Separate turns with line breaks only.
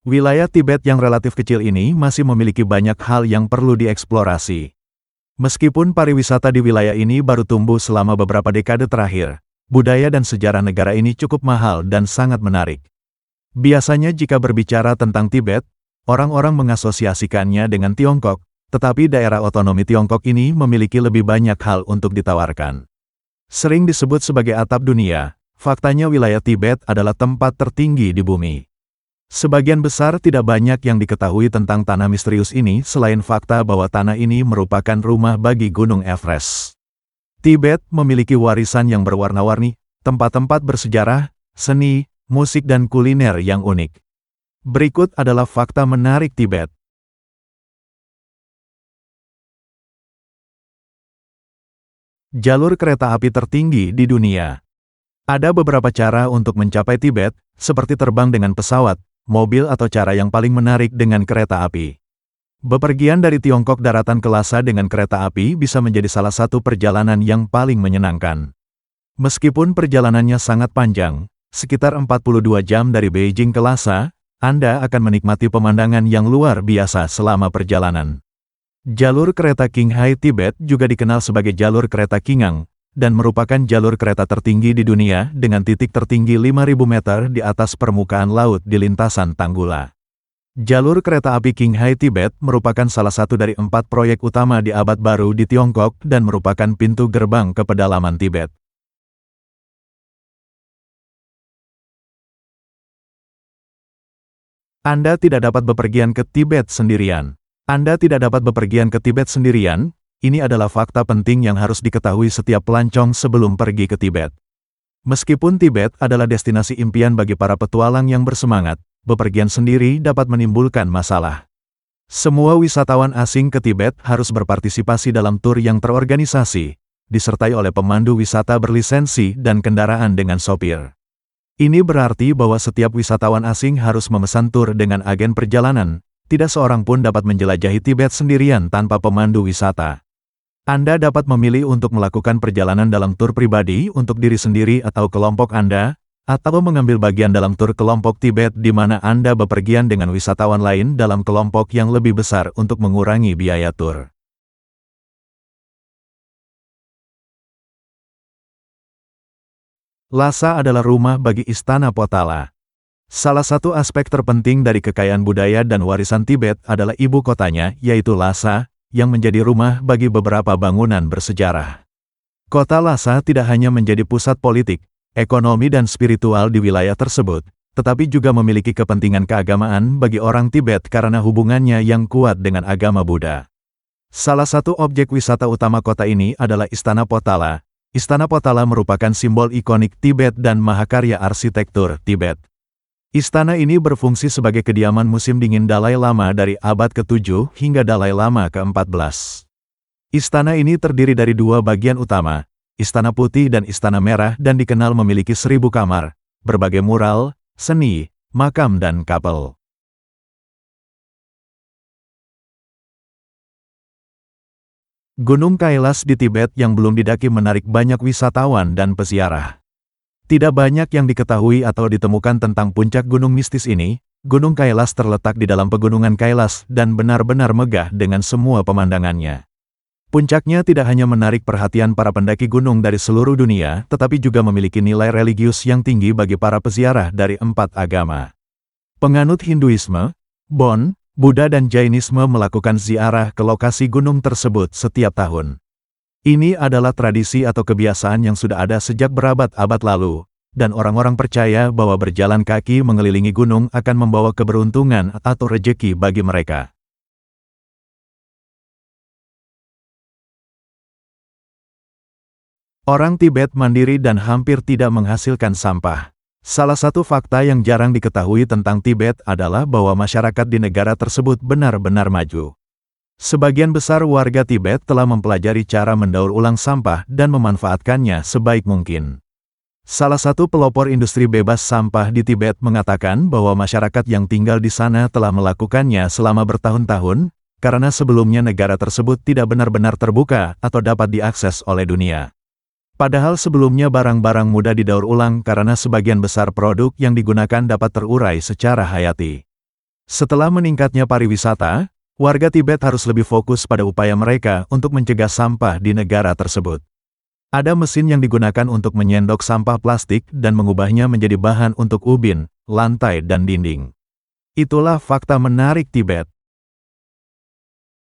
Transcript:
Wilayah Tibet yang relatif kecil ini masih memiliki banyak hal yang perlu dieksplorasi. Meskipun pariwisata di wilayah ini baru tumbuh selama beberapa dekade terakhir, budaya dan sejarah negara ini cukup mahal dan sangat menarik. Biasanya jika berbicara tentang Tibet, orang-orang mengasosiasikannya dengan Tiongkok, tetapi daerah otonomi Tiongkok ini memiliki lebih banyak hal untuk ditawarkan. Sering disebut sebagai atap dunia, faktanya wilayah Tibet adalah tempat tertinggi di bumi. Sebagian besar tidak banyak yang diketahui tentang tanah misterius ini selain fakta bahwa tanah ini merupakan rumah bagi Gunung Everest. Tibet memiliki warisan yang berwarna-warni, tempat-tempat bersejarah, seni, musik dan kuliner yang unik. Berikut adalah fakta menarik Tibet. Jalur kereta api tertinggi di dunia. Ada beberapa cara untuk mencapai Tibet, seperti terbang dengan pesawat, mobil atau cara yang paling menarik dengan kereta api. Bepergian dari Tiongkok daratan ke Lhasa dengan kereta api bisa menjadi salah satu perjalanan yang paling menyenangkan. Meskipun perjalanannya sangat panjang, sekitar 42 jam dari Beijing ke Lhasa, Anda akan menikmati pemandangan yang luar biasa selama perjalanan. Jalur kereta Qinghai Tibet juga dikenal sebagai jalur kereta Qingang, dan merupakan jalur kereta tertinggi di dunia dengan titik tertinggi 5.000 meter di atas permukaan laut di lintasan Tanggula. Jalur kereta api Qinghai Tibet merupakan salah satu dari 4 proyek utama di abad baru di Tiongkok dan merupakan pintu gerbang ke pedalaman Tibet. Anda tidak dapat bepergian ke Tibet sendirian. Anda tidak dapat bepergian ke Tibet sendirian. Ini adalah fakta penting yang harus diketahui setiap pelancong sebelum pergi ke Tibet. Meskipun Tibet adalah destinasi impian bagi para petualang yang bersemangat, bepergian sendiri dapat menimbulkan masalah. Semua wisatawan asing ke Tibet harus berpartisipasi dalam tur yang terorganisasi, disertai oleh pemandu wisata berlisensi dan kendaraan dengan sopir. Ini berarti bahwa setiap wisatawan asing harus memesan tur dengan agen perjalanan. Tidak seorang pun dapat menjelajahi Tibet sendirian tanpa pemandu wisata. Anda dapat memilih untuk melakukan perjalanan dalam tur pribadi untuk diri sendiri atau kelompok Anda, atau mengambil bagian dalam tur kelompok Tibet di mana Anda bepergian dengan wisatawan lain dalam kelompok yang lebih besar untuk mengurangi biaya tur. Lhasa adalah rumah bagi Istana Potala. Salah satu aspek terpenting dari kekayaan budaya dan warisan Tibet adalah ibu kotanya, yaitu Lhasa, yang menjadi rumah bagi beberapa bangunan bersejarah. Kota Lhasa tidak hanya menjadi pusat politik, ekonomi dan spiritual di wilayah tersebut, tetapi juga memiliki kepentingan keagamaan bagi orang Tibet karena hubungannya yang kuat dengan agama Buddha. Salah satu objek wisata utama kota ini adalah Istana Potala. Istana Potala merupakan simbol ikonik Tibet dan mahakarya arsitektur Tibet. Istana ini berfungsi sebagai kediaman musim dingin Dalai Lama dari abad ke-7 hingga Dalai Lama ke-14. Istana ini terdiri dari 2 bagian utama, Istana Putih dan Istana Merah dan dikenal memiliki 1000 kamar, berbagai mural, seni, makam dan kapel. Gunung Kailas di Tibet yang belum didaki menarik banyak wisatawan dan peziarah. Tidak banyak yang diketahui atau ditemukan tentang puncak gunung mistis ini. Gunung Kailas terletak di dalam pegunungan Kailas dan benar-benar megah dengan semua pemandangannya. Puncaknya tidak hanya menarik perhatian para pendaki gunung dari seluruh dunia, tetapi juga memiliki nilai religius yang tinggi bagi para peziarah dari 4 agama. Penganut Hinduisme, Bon, Buddha dan Jainisme melakukan ziarah ke lokasi gunung tersebut setiap tahun. Ini adalah tradisi atau kebiasaan yang sudah ada sejak berabad-abad lalu, dan orang-orang percaya bahwa berjalan kaki mengelilingi gunung akan membawa keberuntungan atau rejeki bagi mereka. Orang Tibet mandiri dan hampir tidak menghasilkan sampah. Salah satu fakta yang jarang diketahui tentang Tibet adalah bahwa masyarakat di negara tersebut benar-benar maju. Sebagian besar warga Tibet telah mempelajari cara mendaur ulang sampah dan memanfaatkannya sebaik mungkin. Salah satu pelopor industri bebas sampah di Tibet mengatakan bahwa masyarakat yang tinggal di sana telah melakukannya selama bertahun-tahun, karena sebelumnya negara tersebut tidak benar-benar terbuka atau dapat diakses oleh dunia. Padahal sebelumnya barang-barang mudah didaur ulang karena sebagian besar produk yang digunakan dapat terurai secara hayati. Setelah meningkatnya pariwisata, warga Tibet harus lebih fokus pada upaya mereka untuk mencegah sampah di negara tersebut. Ada mesin yang digunakan untuk menyendok sampah plastik dan mengubahnya menjadi bahan untuk ubin, lantai dan dinding. Itulah fakta menarik Tibet.